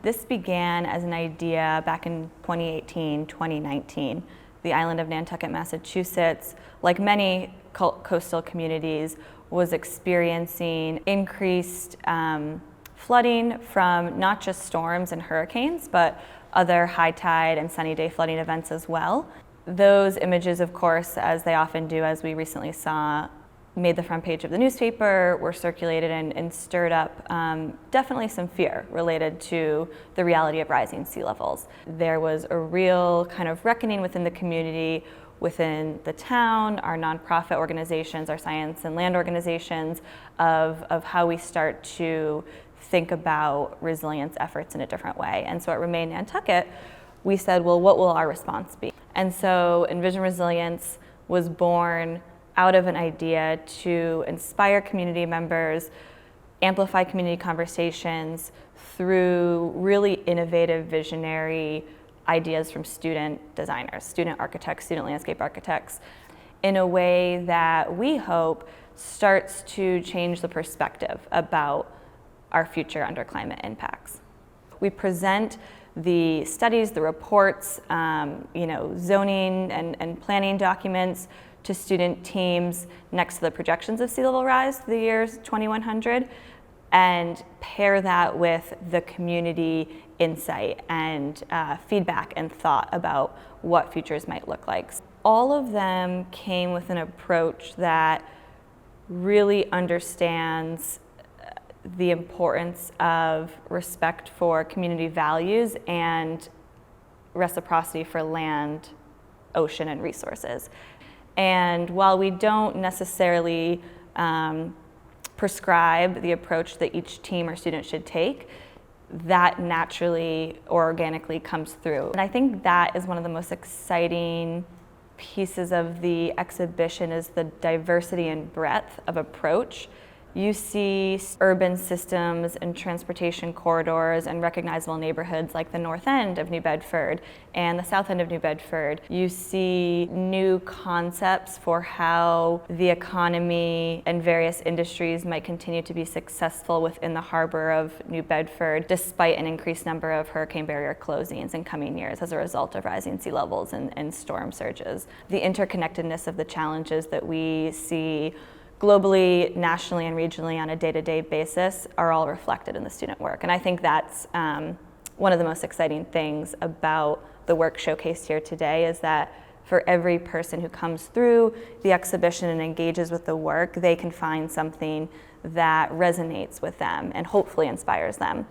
This began as an idea back in 2018, 2019. The island of Nantucket, Massachusetts, like many coastal communities, was experiencing increased flooding from not just storms and hurricanes, but other high tide and sunny day flooding events as well. Those images, of course, as they often do, as we recently saw, made the front page of the newspaper, were circulated and stirred up definitely some fear related to the reality of rising sea levels. There was a real kind of reckoning within the community, within the town, our nonprofit organizations, our science and land organizations, of how we start to think about resilience efforts in a different way. And so at Remain Nantucket, we said, well, what will our response be? And so Envision Resilience was born out of an idea to inspire community members, amplify community conversations through really innovative, visionary ideas from student designers, student architects, student landscape architects, in a way that we hope starts to change the perspective about our future under climate impacts. We present the studies, the reports, zoning and planning documents to student teams next to the projections of sea level rise to the years 2100, and pair that with the community insight and feedback and thought about what futures might look like. All of them came with an approach that really understands the importance of respect for community values and reciprocity for land, ocean, and resources. And while we don't necessarily prescribe the approach that each team or student should take, that naturally or organically comes through. And I think that is one of the most exciting pieces of the exhibition, is the diversity and breadth of approach. You see urban systems and transportation corridors and recognizable neighborhoods like the north end of New Bedford and the south end of New Bedford. You see new concepts for how the economy and various industries might continue to be successful within the harbor of New Bedford, despite an increased number of hurricane barrier closings in coming years as a result of rising sea levels and storm surges. The interconnectedness of the challenges that we see globally, nationally, and regionally on a day-to-day basis are all reflected in the student work. And I think that's one of the most exciting things about the work showcased here today, is that for every person who comes through the exhibition and engages with the work, they can find something that resonates with them and hopefully inspires them.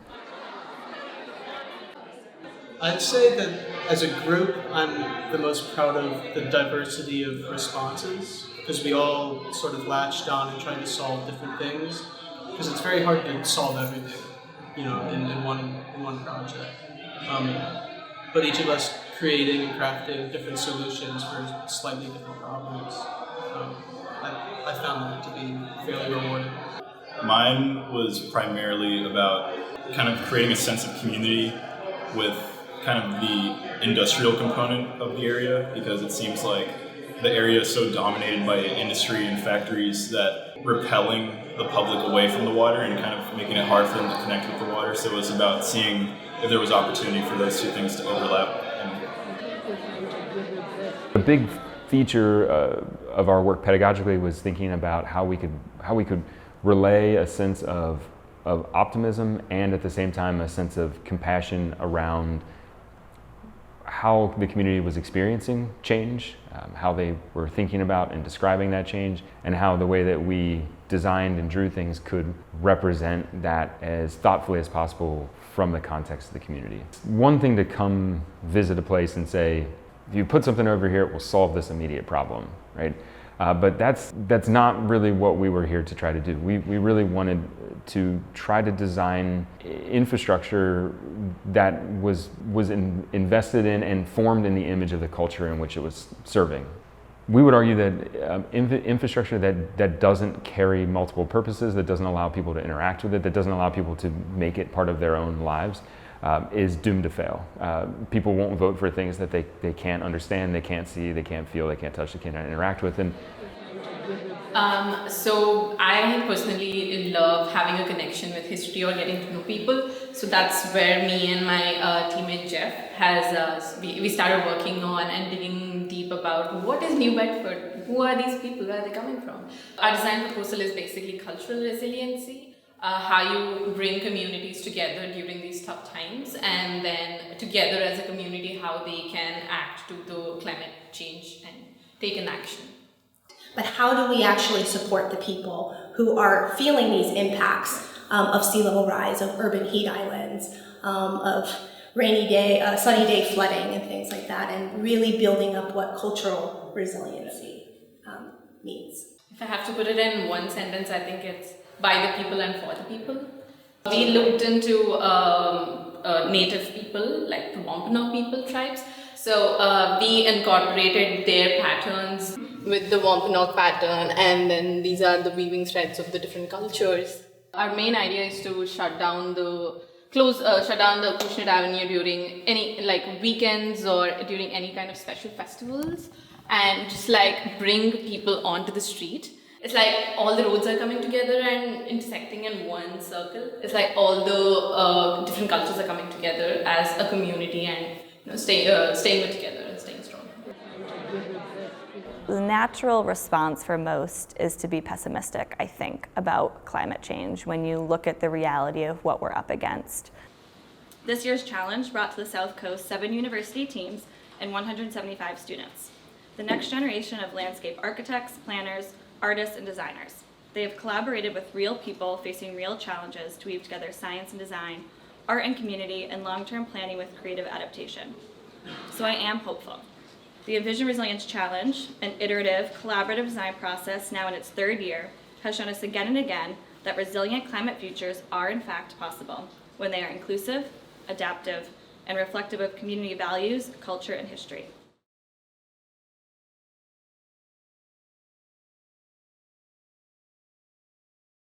I'd say that as a group, I'm the most proud of the diversity of responses, because we all sort of latched on and tried to solve different things, because it's very hard to solve everything, in one project. But each of us creating and crafting different solutions for slightly different problems, I found that to be fairly rewarding. Mine was primarily about kind of creating a sense of community with kind of the industrial component of the area, because it seems like the area is so dominated by industry and factories that repelling the public away from the water and kind of making it hard for them to connect with the water. So it was about seeing if there was opportunity for those two things to overlap. A big feature of our work pedagogically was thinking about how we could relay a sense of optimism and at the same time a sense of compassion around how the community was experiencing change, how they were thinking about and describing that change, and how the way that we designed and drew things could represent that as thoughtfully as possible from the context of the community. One thing to come visit a place and say, if you put something over here, it will solve this immediate problem, right? But that's not really what we were here to try to do. We really wanted to try to design infrastructure that was invested in and formed in the image of the culture in which it was serving. We would argue that infrastructure that doesn't carry multiple purposes, that doesn't allow people to interact with it, that doesn't allow people to make it part of their own lives, is doomed to fail. People won't vote for things that they can't understand, they can't see, they can't feel, they can't touch, they can't interact with. And So I personally love having a connection with history or getting to know people. So that's where me and my teammate Jeff we started working on and digging deep about what is New Bedford, who are these people, where are they coming from. Our design proposal is basically cultural resiliency, how you bring communities together during these tough times, and then together as a community how they can act to the climate change and take an action. But how do we actually support the people who are feeling these impacts of sea level rise, of urban heat islands, of sunny day flooding and things like that, and really building up what cultural resiliency means? If I have to put it in one sentence, I think it's by the people and for the people. We looked into native people, like the Wampanoag people tribes. So we incorporated their patterns with the Wampanoag pattern, and then these are the weaving threads of the different cultures. Our main idea is to shut down the Acushnet Avenue during any weekends or during any kind of special festivals, and just bring people onto the street. It's all the roads are coming together and intersecting in one circle. It's all the different cultures are coming together as a community and staying together and staying strong. The natural response for most is to be pessimistic, I think, about climate change when you look at the reality of what we're up against. This year's challenge brought to the South Coast 7 university teams and 175 students. The next generation of landscape architects, planners, artists, and designers. They have collaborated with real people facing real challenges to weave together science and design, art and community, and long-term planning with creative adaptation. So I am hopeful. The Envision Resilience Challenge, an iterative, collaborative design process now in its 3rd year, has shown us again and again that resilient climate futures are in fact possible when they are inclusive, adaptive, and reflective of community values, culture, and history.